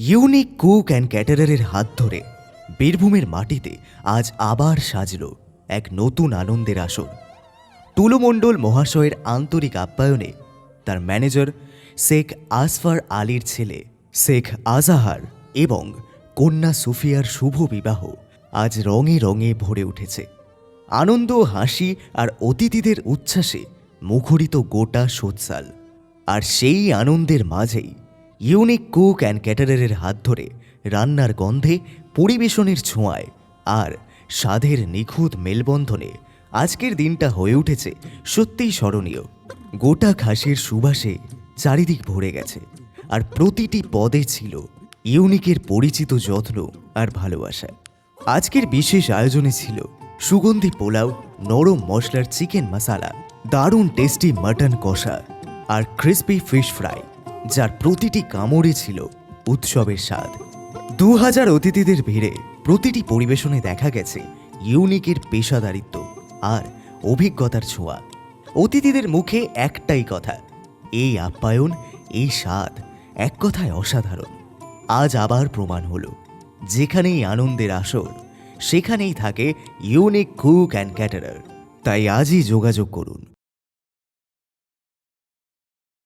Unique cook and ক্যাটারারের হাত ধরে বীরভূমের মাটিতে আজ আবার সাজল এক নতুন আনন্দের আসর। তুলো মণ্ডল মহাশয়ের আন্তরিক আপ্যায়নে তার ম্যানেজার শেখ আসফার আলীর ছেলে শেখ আজাহার এবং কন্যা সুফিয়ার শুভ বিবাহ আজ রঙে রঙে ভরে উঠেছে। আনন্দ, হাসি আর অতিথিদের উচ্ছ্বাসে মুখরিত গোটা সোৎসাল। আর সেই আনন্দের মাঝেই ইউনিক কুক অ্যান্ড ক্যাটারারের হাত ধরে রান্নার গন্ধে, পরিবেশনের ছোঁয়ায় আর স্বাদের নিখুঁত মেলবন্ধনে আজকের দিনটা হয়ে উঠেছে সত্যিই স্মরণীয়। গোটা খাসির সুবাসে চারিদিক ভরে গেছে, আর প্রতিটি পদে ছিল ইউনিকের পরিচিত যত্ন আর ভালোবাসা। আজকের বিশেষ আয়োজনে ছিল সুগন্ধি পোলাও, নরম মশলার চিকেন মশালা, দারুণ টেস্টি মাটন কষা আর ক্রিস্পি ফিশ ফ্রাই, যার প্রতিটি কামড়ে ছিল উৎসবের স্বাদ। 2000 অতিথিদের ভিড়ে প্রতিটি পরিবেশনে দেখা গেছে ইউনিকের পেশাদারিত্ব আর অভিজ্ঞতার ছোঁয়া। অতিথিদের মুখে একটাই কথা, এই আপ্যায়ন, এই স্বাদ এক কথায় অসাধারণ। আজ আবার প্রমাণ হলো, যেখানেই আনন্দের আসর সেখানেই থাকে ইউনিক কুক অ্যান্ড ক্যাটারার। তাই আজই যোগাযোগ করুন।